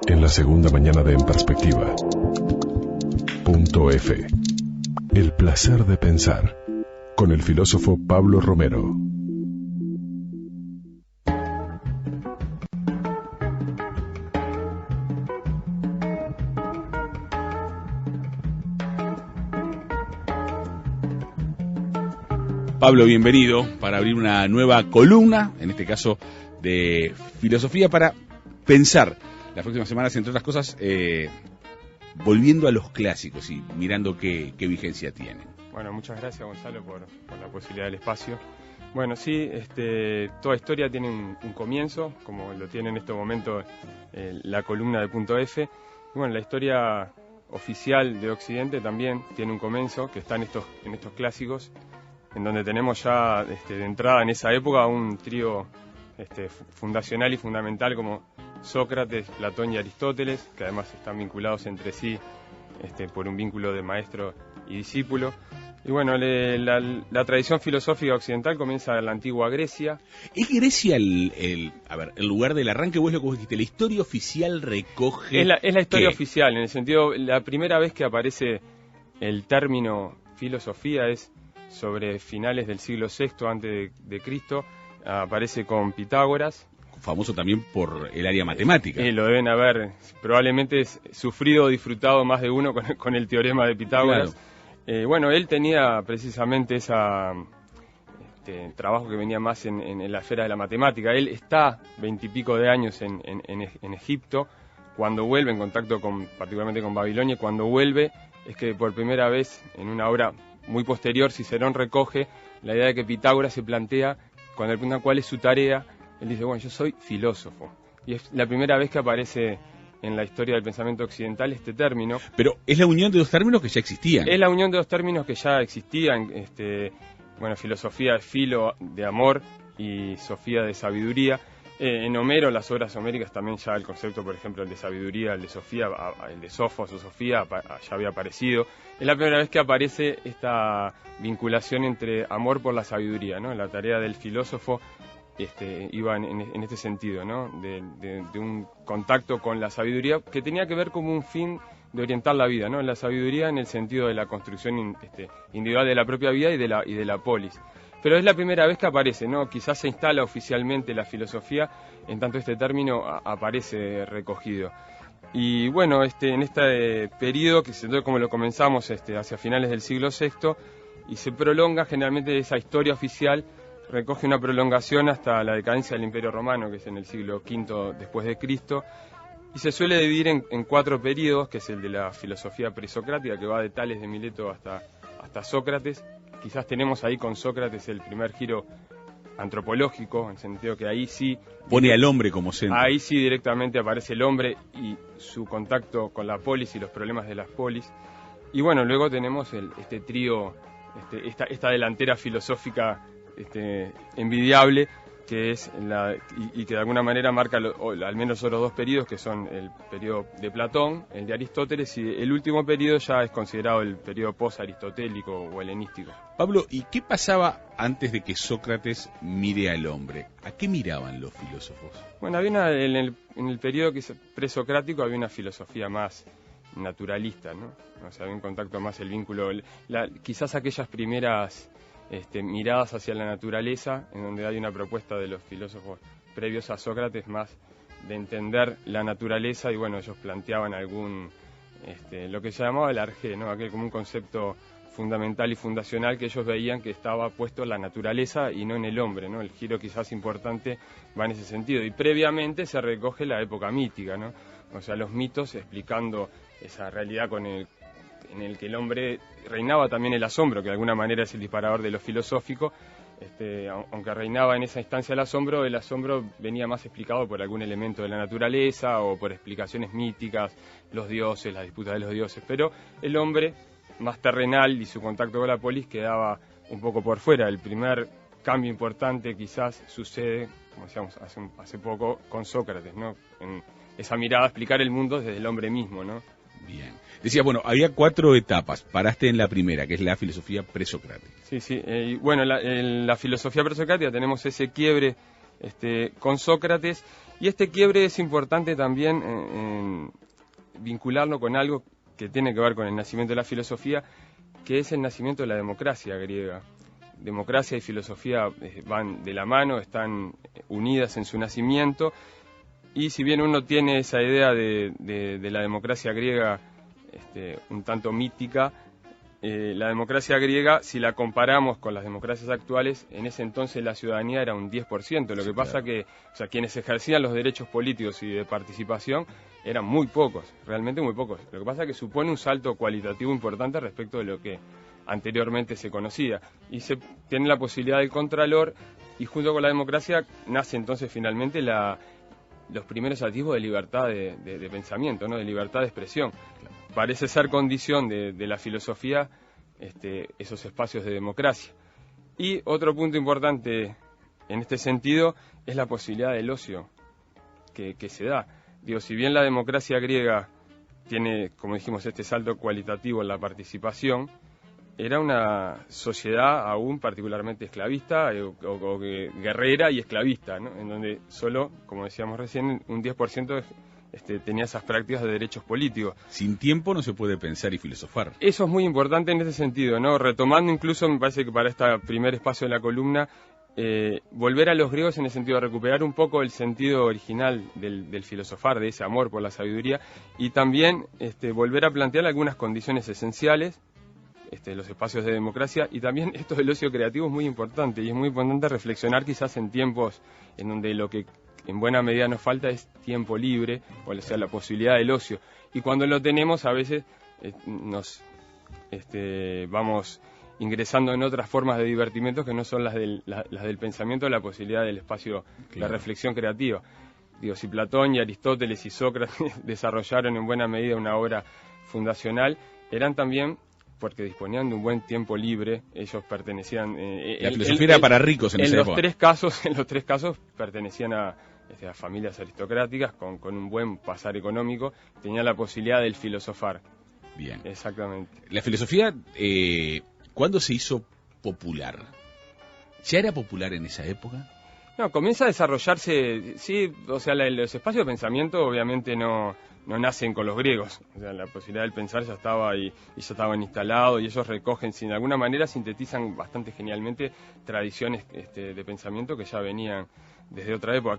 En la segunda mañana de En Perspectiva. Punto F. El placer de pensar. Con el filósofo Pablo Romero. Pablo, bienvenido para abrir una nueva columna, en este caso de filosofía, para pensar las próximas semanas, entre otras cosas, volviendo a los clásicos y mirando qué vigencia tienen. Bueno, muchas gracias, Gonzalo, por la posibilidad del espacio. Bueno, sí, toda historia tiene un comienzo, como lo tiene en este momento la columna de Punto F. Y bueno, la historia oficial de Occidente también tiene un comienzo, que está en estos clásicos, en donde tenemos ya de entrada en esa época un trío fundacional y fundamental como Sócrates, Platón y Aristóteles, que además están vinculados entre sí por un vínculo de maestro y discípulo. Y bueno, la tradición filosófica occidental comienza en la antigua Grecia. ¿Es Grecia el lugar del arranque? ¿Vos lo que dijiste? ¿La historia oficial recoge...? Es la historia oficial, en el sentido, la primera vez que aparece el término filosofía es sobre finales del siglo VI antes de Cristo, aparece con Pitágoras. Famoso también por el área matemática. Lo deben haber probablemente sufrido o disfrutado más de uno con el teorema de Pitágoras. Claro. Bueno, él tenía precisamente ese trabajo que venía más en la esfera de la matemática. Él está 20 y pico de años en Egipto, cuando vuelve en contacto particularmente con Babilonia. Cuando vuelve es que por primera vez en una obra muy posterior, Cicerón recoge la idea de que Pitágoras se plantea, cuando le preguntan cuál es su tarea, él dice, bueno, yo soy filósofo. Y es la primera vez que aparece en la historia del pensamiento occidental este término. Pero es la unión de dos términos que ya existían. Es la unión de dos términos que ya existían. Bueno, filosofía es filo de amor y sofía de sabiduría. En Homero, las obras homéricas, también ya el concepto, por ejemplo, el de sabiduría, el de sofía, el de sofos o sofía, ya había aparecido. Es la primera vez que aparece esta vinculación entre amor por la sabiduría, ¿no? La tarea del filósofo iba en este sentido, ¿no? De un contacto con la sabiduría que tenía que ver como un fin de orientar la vida, ¿no? La sabiduría en el sentido de la construcción individual de la propia vida y de la polis. Pero es la primera vez que aparece, ¿no? Quizás se instala oficialmente la filosofía, en tanto este término aparece recogido. Y bueno, en este periodo, que se dio como lo comenzamos hacia finales del siglo VI, y se prolonga generalmente esa historia oficial, recoge una prolongación hasta la decadencia del Imperio Romano, que es en el siglo V después de Cristo, y se suele dividir en 4 periodos, que es el de la filosofía presocrática, que va de Tales de Mileto hasta Sócrates. Quizás tenemos ahí con Sócrates el primer giro antropológico, en el sentido que ahí sí... Pone al hombre como centro. Ahí sí directamente aparece el hombre y su contacto con la polis y los problemas de las polis. Y bueno, luego tenemos este trío, esta delantera filosófica envidiable, que es y que de alguna manera marca al menos los 2 periodos, que son el periodo de Platón, el de Aristóteles, y el último periodo ya es considerado el periodo post-aristotélico o helenístico. Pablo, ¿y qué pasaba antes de que Sócrates mire al hombre? ¿A qué miraban los filósofos? Bueno, había en el periodo que es presocrático había una filosofía más naturalista, ¿no? O sea, había un contacto más, el vínculo, quizás aquellas primeras miradas hacia la naturaleza, en donde hay una propuesta de los filósofos previos a Sócrates más de entender la naturaleza, y bueno, ellos planteaban lo que se llamaba el arjé, ¿no? Aquel como un concepto fundamental y fundacional que ellos veían que estaba puesto en la naturaleza y no en el hombre, ¿no? El giro quizás importante va en ese sentido, y previamente se recoge la época mítica, ¿no? O sea, los mitos explicando esa realidad en el que el hombre reinaba también el asombro, que de alguna manera es el disparador de lo filosófico. Aunque reinaba en esa instancia el asombro venía más explicado por algún elemento de la naturaleza o por explicaciones míticas, los dioses, las disputas de los dioses, pero el hombre más terrenal y su contacto con la polis quedaba un poco por fuera. El primer cambio importante quizás sucede, como decíamos hace poco, con Sócrates, ¿no? En esa mirada a explicar el mundo desde el hombre mismo, ¿no? Bien. Decía, bueno, había 4 etapas. Paraste en la primera, que es la filosofía presocrática. Sí. Bueno, en la filosofía presocrática tenemos ese quiebre con Sócrates, y este quiebre es importante también en vincularlo con algo que tiene que ver con el nacimiento de la filosofía, que es el nacimiento de la democracia griega. Democracia y filosofía van de la mano, están unidas en su nacimiento, y si bien uno tiene esa idea de la democracia griega un tanto mítica, la democracia griega, si la comparamos con las democracias actuales, en ese entonces la ciudadanía era un 10%, lo que pasa que, o sea, quienes ejercían los derechos políticos y de participación eran muy pocos, realmente muy pocos. Lo que pasa es que supone un salto cualitativo importante respecto de lo que anteriormente se conocía, y se tiene la posibilidad del contralor, y junto con la democracia nace entonces finalmente los primeros atisbos de libertad de pensamiento, ¿no? De libertad de expresión. Parece ser condición de la filosofía esos espacios de democracia. Y otro punto importante en este sentido es la posibilidad del ocio que se da. Digo, si bien la democracia griega tiene, como dijimos, este salto cualitativo en la participación, era una sociedad aún particularmente esclavista o guerrera y esclavista, ¿no? En donde solo, como decíamos recién, un 10% tenía esas prácticas de derechos políticos. Sin tiempo no se puede pensar y filosofar. Eso es muy importante en ese sentido, ¿no? Retomando incluso, me parece que para este primer espacio de la columna, volver a los griegos en el sentido de recuperar un poco el sentido original del filosofar, de ese amor por la sabiduría, y también volver a plantear algunas condiciones esenciales, los espacios de democracia, y también esto del ocio creativo es muy importante, y es muy importante reflexionar quizás en tiempos en donde lo que en buena medida nos falta es tiempo libre, o sea, la posibilidad del ocio, y cuando lo tenemos a veces nos vamos ingresando en otras formas de divertimiento que no son las del pensamiento, la posibilidad del espacio, la reflexión creativa. Digo, si Platón y Aristóteles y Sócrates desarrollaron en buena medida una obra fundacional, eran también porque disponían de un buen tiempo libre, ellos pertenecían... la filosofía era para ricos en esa época. En los tres casos pertenecían a familias aristocráticas con un buen pasar económico, tenían la posibilidad del filosofar. Bien. Exactamente. La filosofía, ¿cuándo se hizo popular? ¿Ya era popular en esa época? No, comienza a desarrollarse, sí, o sea, los espacios de pensamiento obviamente no nacen con los griegos, o sea, la posibilidad del pensar ya estaba y ya estaban instalados, y ellos recogen, de alguna manera sintetizan bastante genialmente tradiciones de pensamiento que ya venían desde otra época.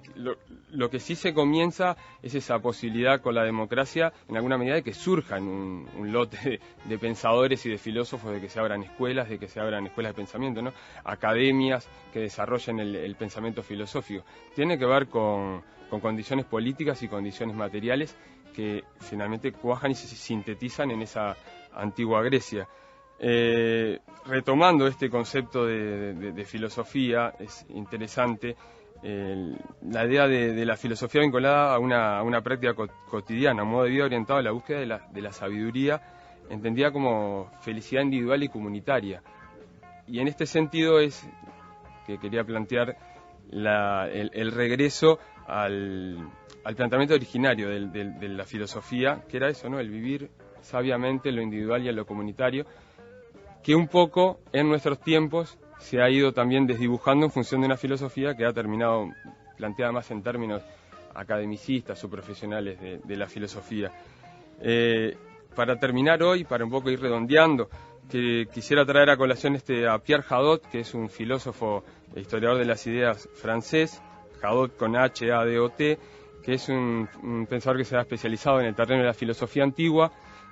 Lo que sí se comienza es esa posibilidad con la democracia, en alguna medida, de que surjan un lote de pensadores y de filósofos, de que se abran escuelas, de pensamiento, ¿no? Academias que desarrollen el pensamiento filosófico. Tiene que ver con condiciones políticas y condiciones materiales que finalmente cuajan y se sintetizan en esa antigua Grecia. Retomando este concepto de filosofía, es interesante la idea de la filosofía vinculada a una práctica cotidiana, un modo de vida orientado a la búsqueda de la sabiduría, entendida como felicidad individual y comunitaria. Y en este sentido es que quería plantear el regreso al planteamiento originario de la filosofía, que era eso, ¿no? El vivir sabiamente en lo individual y en lo comunitario, que un poco en nuestros tiempos se ha ido también desdibujando en función de una filosofía que ha terminado planteada más en términos academicistas o profesionales de la filosofía. Para terminar hoy, para un poco ir redondeando, que quisiera traer a colación a Pierre Hadot, que es un filósofo e historiador de las ideas francés, Hadot con H-A-D-O-T, que es un pensador que se ha especializado en el terreno de la filosofía antigua.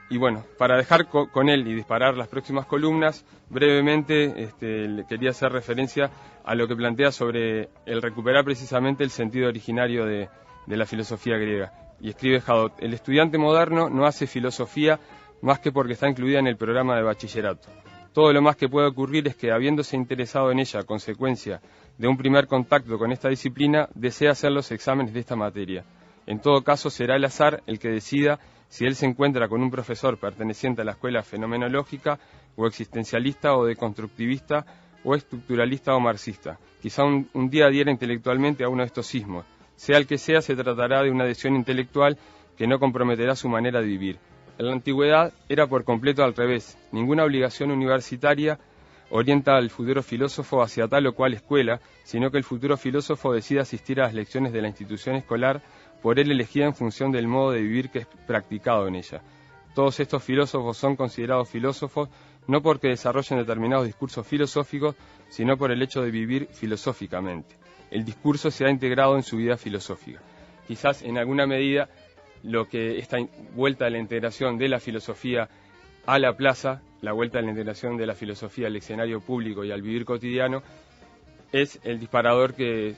Y bueno, para dejar con él y disparar las próximas columnas, brevemente le quería hacer referencia a lo que plantea sobre el recuperar precisamente el sentido originario de la filosofía griega. Y escribe Hadot: el estudiante moderno no hace filosofía más que porque está incluida en el programa de bachillerato. Todo lo más que puede ocurrir es que, habiéndose interesado en ella a consecuencia de un primer contacto con esta disciplina, desea hacer los exámenes de esta materia. En todo caso, será el azar el que decida si él se encuentra con un profesor perteneciente a la escuela fenomenológica o existencialista o deconstructivista o estructuralista o marxista. Quizá un día adhiera intelectualmente a uno de estos sismos. Sea el que sea, se tratará de una adhesión intelectual que no comprometerá su manera de vivir. En la antigüedad era por completo al revés. Ninguna obligación universitaria orienta al futuro filósofo hacia tal o cual escuela, sino que el futuro filósofo decide asistir a las lecciones de la institución escolar por él elegida en función del modo de vivir que es practicado en ella. Todos estos filósofos son considerados filósofos no porque desarrollen determinados discursos filosóficos, sino por el hecho de vivir filosóficamente. El discurso se ha integrado en su vida filosófica. Quizás en alguna medida lo que esta vuelta de la integración de la filosofía a la plaza, la vuelta de la integración de la filosofía al escenario público y al vivir cotidiano, es el disparador que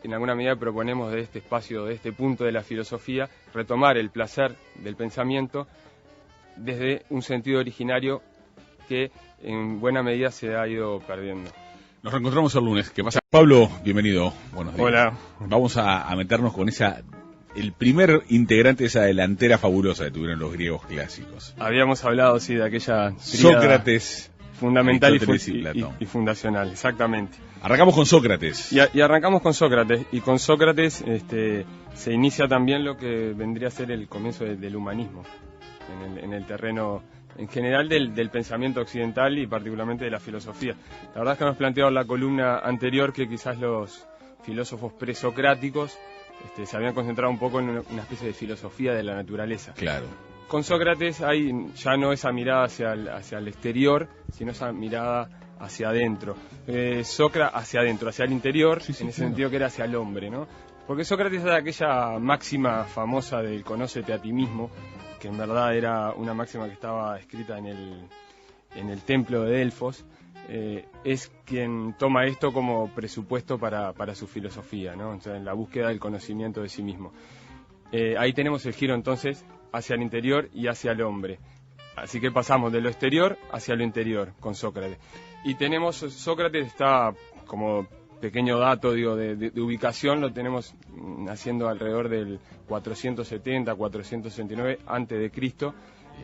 en alguna medida proponemos de este espacio, de este punto de la filosofía, retomar el placer del pensamiento desde un sentido originario que en buena medida se ha ido perdiendo. Nos reencontramos el lunes. ¿Qué pasa? Pablo, bienvenido. Buenos días. Hola. Vamos a meternos con el primer integrante de esa delantera fabulosa que tuvieron los griegos clásicos. Habíamos hablado, sí, de aquella Sócrates, fundamental y y fundacional, exactamente. Arrancamos con Sócrates. Y arrancamos con Sócrates, y con Sócrates se inicia también lo que vendría a ser el comienzo del humanismo, en el terreno en general del pensamiento occidental y particularmente de la filosofía. La verdad es que hemos planteado en la columna anterior que quizás los filósofos presocráticos se habían concentrado un poco en una especie de filosofía de la naturaleza. Claro. Con Sócrates hay ya no esa mirada hacia el exterior, sino esa mirada hacia adentro. Sócrates hacia adentro, hacia el interior, sí, en ese sentido que era hacia el hombre, ¿no? Porque Sócrates era aquella máxima famosa del conócete a ti mismo, que en verdad era una máxima que estaba escrita en el templo de Delfos. Es quien toma esto como presupuesto para su filosofía, ¿no? Entonces, en la búsqueda del conocimiento de sí mismo. Ahí tenemos el giro entonces hacia el interior y hacia el hombre. Así que pasamos de lo exterior hacia lo interior con Sócrates. Y tenemos, Sócrates está como pequeño dato, digo, de ubicación, lo tenemos naciendo alrededor del 470, 469 antes de Cristo.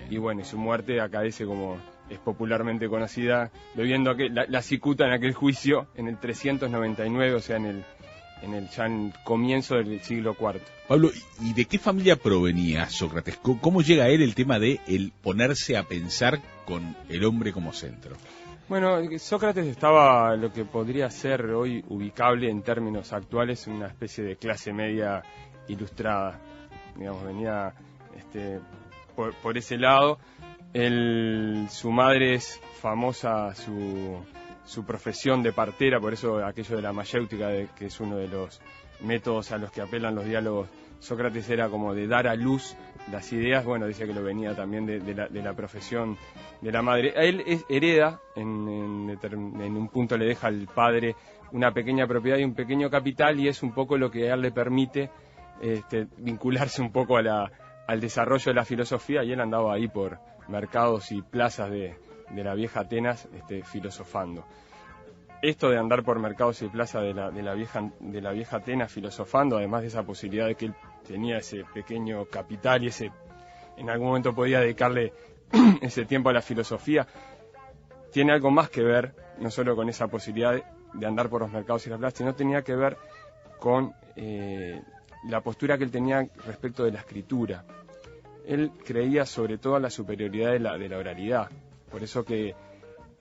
Y bueno, y su muerte acaece, como es popularmente conocida, bebiendo la cicuta en aquel juicio en el 399, o sea, ya en el comienzo del siglo IV. Pablo, ¿y de qué familia provenía Sócrates? ¿Cómo llega a él el tema de el ponerse a pensar con el hombre como centro? Bueno, Sócrates estaba lo que podría ser hoy ubicable en términos actuales, una especie de clase media ilustrada. Digamos, venía por ese lado. Su madre es famosa, su profesión de partera, por eso aquello de la mayéutica, que es uno de los métodos a los que apelan los diálogos. Sócrates era como de dar a luz las ideas. Bueno, dice que lo venía también de la profesión de la madre. A él hereda, en un punto le deja al padre una pequeña propiedad y un pequeño capital, y es un poco lo que a él le permite vincularse un poco al desarrollo de la filosofía, y él andaba ahí por mercados y plazas de la vieja Atenas filosofando. Esto de andar por mercados y plazas de la vieja Atenas filosofando, además de esa posibilidad de que él tenía ese pequeño capital y en algún momento podía dedicarle ese tiempo a la filosofía, tiene algo más que ver, no solo con esa posibilidad de andar por los mercados y las plazas, sino tenía que ver con la postura que él tenía respecto de la escritura. Él creía sobre todo en la superioridad de la oralidad, por eso que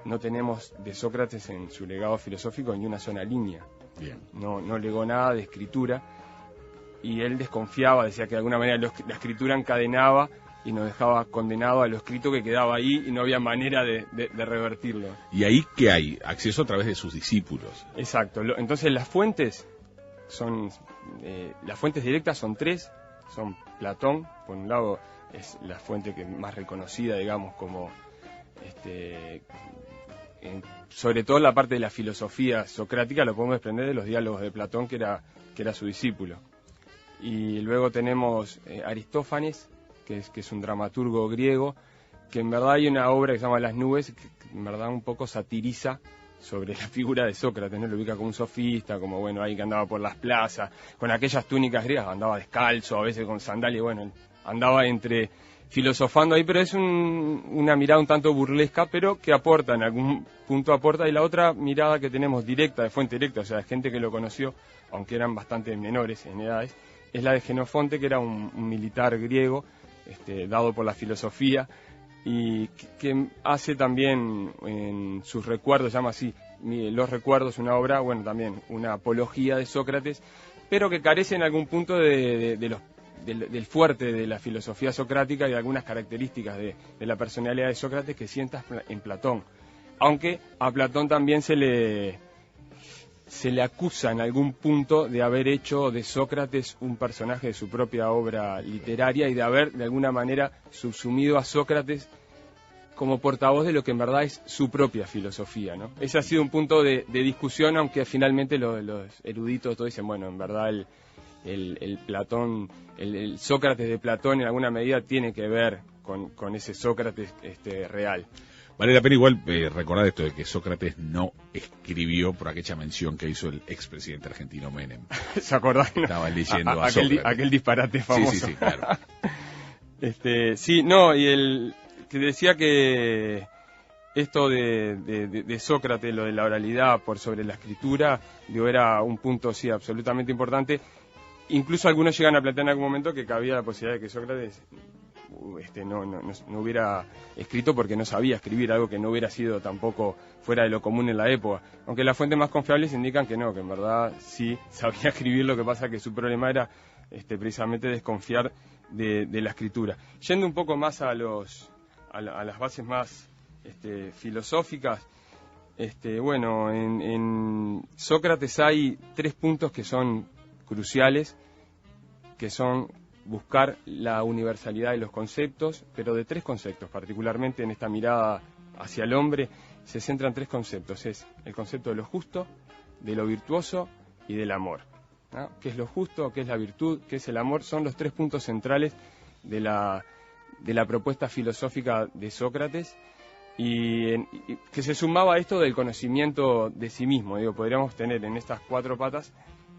no tenemos de Sócrates en su legado filosófico ni una sola línea. Bien. No legó nada de escritura, y él desconfiaba, decía que de alguna manera la escritura encadenaba y nos dejaba condenado a lo escrito, que quedaba ahí y no había manera de revertirlo. ¿Y ahí qué hay? Acceso a través de sus discípulos. Exacto. Entonces las fuentes directas son tres. Son Platón, por un lado es la fuente que más reconocida, digamos, como sobre todo la parte de la filosofía socrática lo podemos desprender de los diálogos de Platón, que era su discípulo. Y luego tenemos Aristófanes, que es un dramaturgo griego, que en verdad hay una obra que se llama Las nubes, que en verdad un poco satiriza sobre la figura de Sócrates, ¿no? Lo ubica como un sofista, como bueno, ahí que andaba por las plazas, con aquellas túnicas griegas, andaba descalzo, a veces con sandalias, bueno, andaba filosofando ahí, pero es una mirada un tanto burlesca, pero que aporta, en algún punto aporta. Y la otra mirada que tenemos directa, de fuente directa, o sea, de gente que lo conoció, aunque eran bastante menores en edades, es la de Jenofonte, que era un militar griego, dado por la filosofía, y que hace también en sus recuerdos, llama así, Los Recuerdos, una obra, bueno, también una apología de Sócrates, pero que carece en algún punto del fuerte de la filosofía socrática y de algunas características de la personalidad de Sócrates que sientas en Platón. Aunque a Platón también se le acusa en algún punto de haber hecho de Sócrates un personaje de su propia obra literaria y de haber, de alguna manera, subsumido a Sócrates como portavoz de lo que en verdad es su propia filosofía, ¿no? Ese ha sido un punto de discusión, aunque finalmente los eruditos todos dicen, bueno, en verdad el Platón, el Sócrates de Platón en alguna medida tiene que ver con ese Sócrates real. Vale la pena igual recordar esto de que Sócrates no escribió por aquella mención que hizo el expresidente argentino Menem. ¿Se acordán? Estaba leyendo a Sócrates. Aquel disparate famoso. Sí, claro. Sí, no, y te decía que esto de Sócrates, lo de la oralidad por sobre la escritura, era un punto, sí, absolutamente importante. Incluso algunos llegan a plantear en algún momento que cabía la posibilidad de que Sócrates no hubiera escrito porque no sabía escribir, algo que no hubiera sido tampoco fuera de lo común en la época. Aunque las fuentes más confiables indican que no, que en verdad sí sabía escribir, lo que pasa que su problema era precisamente desconfiar de la escritura. Yendo un poco más a las bases más filosóficas, bueno, en Sócrates hay 3 puntos que son cruciales, que son buscar la universalidad de los conceptos, pero de 3 conceptos, particularmente en esta mirada hacia el hombre, se centran 3 conceptos. Es el concepto de lo justo, de lo virtuoso y del amor, ¿no? ¿Qué es lo justo? ¿Qué es la virtud? ¿Qué es el amor? Son los 3 puntos centrales de la propuesta filosófica de Sócrates, y que se sumaba a esto del conocimiento de sí mismo. Podríamos tener en estas 4 patas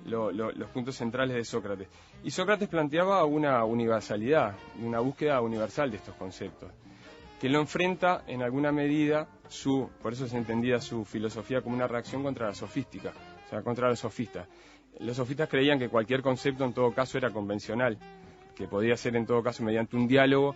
los puntos centrales de Sócrates. Y Sócrates planteaba una universalidad, una búsqueda universal de estos conceptos, que lo enfrenta en alguna medida, por eso se entendía su filosofía como una reacción contra la sofística, o sea, contra los sofistas. Los sofistas creían que cualquier concepto en todo caso era convencional, que podía ser en todo caso mediante un diálogo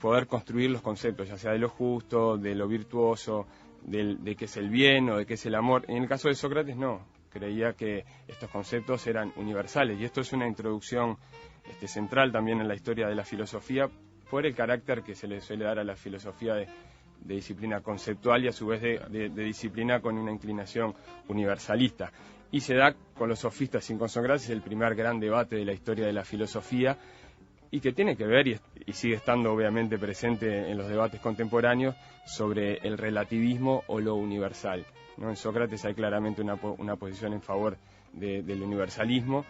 poder construir los conceptos, ya sea de lo justo, de lo virtuoso, de qué es el bien o de qué es el amor. En el caso de Sócrates no, creía que estos conceptos eran universales, y esto es una introducción central también en la historia de la filosofía por el carácter que se le suele dar a la filosofía de disciplina conceptual y a su vez de disciplina con una inclinación universalista. Y se da con los sofistas y con Sócrates el primer gran debate de la historia de la filosofía, y que tiene que ver, y sigue estando obviamente presente en los debates contemporáneos, sobre el relativismo o lo universal, ¿no? En Sócrates hay claramente una posición en favor del universalismo,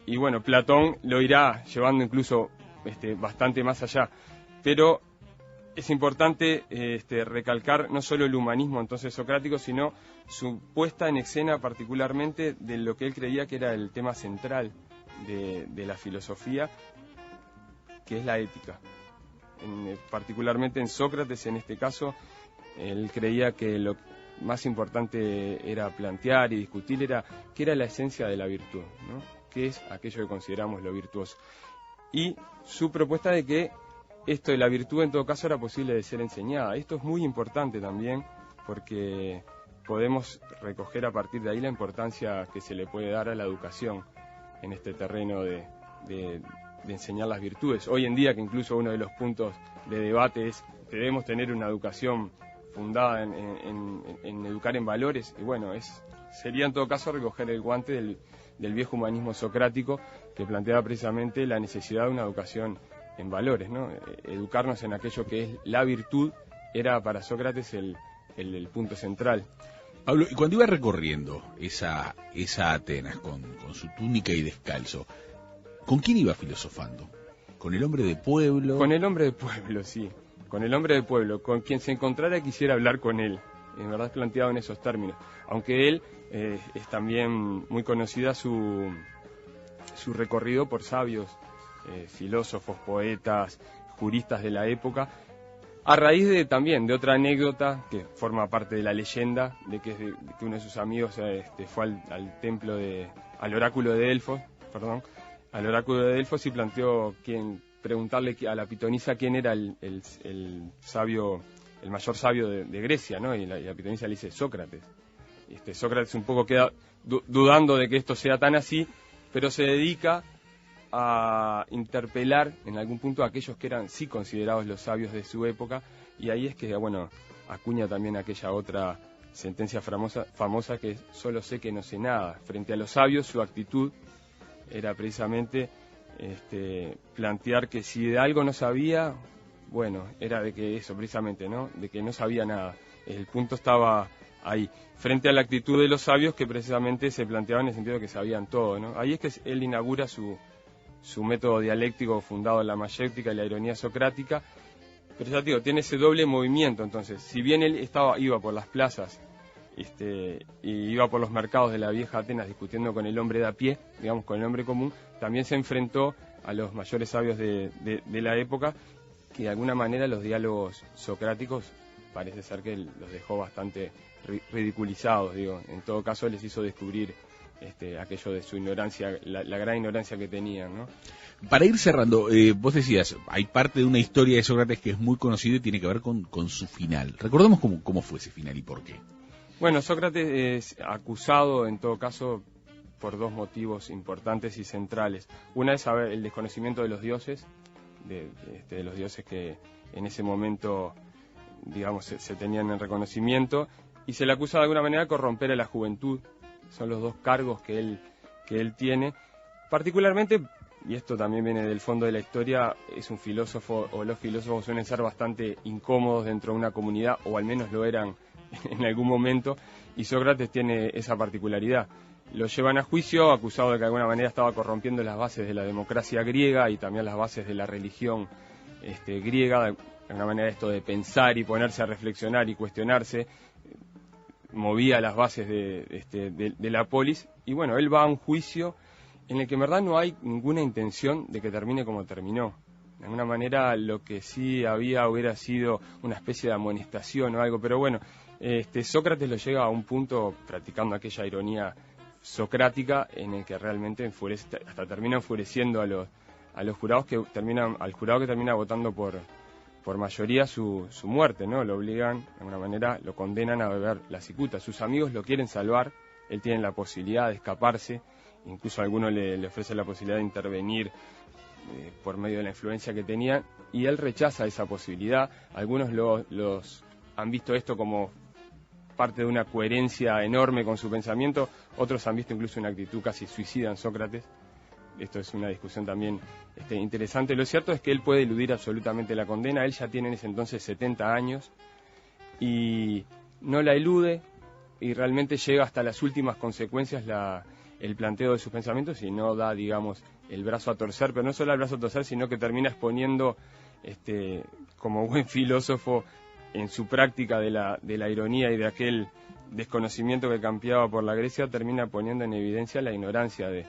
y bueno, Platón lo irá llevando incluso bastante más allá, pero es importante recalcar no solo el humanismo entonces socrático, sino su puesta en escena particularmente de lo que él creía que era el tema central de la filosofía, que es la ética. Particularmente en Sócrates, en este caso, él creía que lo más importante era plantear y discutir qué era la esencia de la virtud, ¿no? ¿Qué es aquello que consideramos lo virtuoso? Y su propuesta de que esto de la virtud en todo caso era posible de ser enseñada. Esto es muy importante también porque podemos recoger a partir de ahí la importancia que se le puede dar a la educación en este terreno de enseñar las virtudes. Hoy en día, que incluso uno de los puntos de debate es que debemos tener una educación fundada en educar en valores, y bueno, sería en todo caso recoger el guante del viejo humanismo socrático, que planteaba precisamente la necesidad de una educación en valores, ¿no? Educarnos en aquello que es la virtud era para Sócrates el punto central. Pablo, y cuando iba recorriendo esa Atenas con su túnica y descalzo, ¿con quién iba filosofando? ¿Con el hombre de pueblo? Con el hombre de pueblo, sí. Con el hombre de pueblo. Con quien se encontrara quisiera hablar con él. En verdad es planteado en esos términos. Aunque él es también muy conocida su recorrido por sabios, filósofos, poetas, juristas de la época, a raíz también de otra anécdota que forma parte de la leyenda, de que uno de sus amigos fue al oráculo de Delfos, y planteó preguntarle a la pitonisa quién era el sabio, el mayor sabio de Grecia, ¿no? Y la pitonisa le dice Sócrates. Sócrates un poco queda dudando de que esto sea tan así, pero se dedica a interpelar en algún punto a aquellos que eran sí considerados los sabios de su época, y ahí es que, bueno, acuña también aquella otra sentencia famosa que es: solo sé que no sé nada. Frente a los sabios, su actitud era precisamente plantear que si de algo no sabía, bueno, era de que eso, precisamente, ¿no? De que no sabía nada. El punto estaba ahí, frente a la actitud de los sabios que precisamente se planteaban en el sentido de que sabían todo, ¿no? Ahí es que él inaugura su método dialéctico fundado en la mayéutica y la ironía socrática, pero ya te digo, tiene ese doble movimiento. Entonces, si bien él iba por las plazas y iba por los mercados de la vieja Atenas discutiendo con el hombre de a pie, digamos, con el hombre común, también se enfrentó a los mayores sabios de la época, que de alguna manera los diálogos socráticos parece ser que los dejó bastante ridiculizados, digo. En todo caso les hizo descubrir aquello de su ignorancia, la gran ignorancia que tenían, ¿no? Para ir cerrando, vos decías, hay parte de una historia de Sócrates que es muy conocida y tiene que ver con su final. Recordemos cómo fue ese final y por qué. Bueno, Sócrates es acusado, en todo caso, por dos motivos importantes y centrales. Una es el desconocimiento de los dioses, de los dioses que en ese momento, digamos, se tenían en reconocimiento, y se le acusa de alguna manera de corromper a la juventud. Son los dos cargos que él tiene. Particularmente, y esto también viene del fondo de la historia, es un filósofo, o los filósofos suelen ser bastante incómodos dentro de una comunidad, o al menos lo eran en algún momento, y Sócrates tiene esa particularidad. Lo llevan a juicio, acusado de que de alguna manera estaba corrompiendo las bases de la democracia griega y también las bases de la religión griega. De alguna manera esto de pensar y ponerse a reflexionar y cuestionarse movía las bases de la polis, y bueno, él va a un juicio en el que en verdad no hay ninguna intención de que termine como terminó. De alguna manera lo que sí hubiera sido una especie de amonestación o algo, pero bueno, Sócrates lo llega a un punto, practicando aquella ironía socrática, en el que realmente hasta termina enfureciendo a los jurados, al jurado que termina votando por mayoría su muerte, ¿no? Lo obligan, de alguna manera, lo condenan a beber la cicuta. Sus amigos lo quieren salvar, él tiene la posibilidad de escaparse, incluso a alguno le ofrece la posibilidad de intervenir por medio de la influencia que tenía, y él rechaza esa posibilidad. Algunos los han visto esto como parte de una coherencia enorme con su pensamiento, otros han visto incluso una actitud casi suicida en Sócrates. Esto es una discusión también interesante. Lo cierto es que él puede eludir absolutamente la condena. Él ya tiene en ese entonces 70 años y no la elude, y realmente llega hasta las últimas consecuencias el planteo de sus pensamientos, y no da, digamos, el brazo a torcer, pero no solo el brazo a torcer, sino que termina exponiendo, como buen filósofo, en su práctica de la ironía y de aquel desconocimiento que campeaba por la Grecia, termina poniendo en evidencia la ignorancia de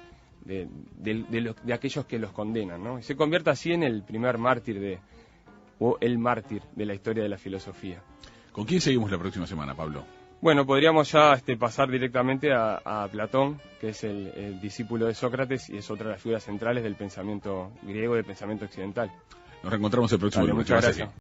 aquellos que los condenan, ¿no? Y se convierte así en el primer mártir o el mártir de la historia de la filosofía. ¿Con quién seguimos la próxima semana, Pablo? Bueno, podríamos ya pasar directamente a Platón, que es el discípulo de Sócrates y es otra de las figuras centrales del pensamiento griego y del pensamiento occidental. Nos reencontramos el próximo lunes. Muchas gracias.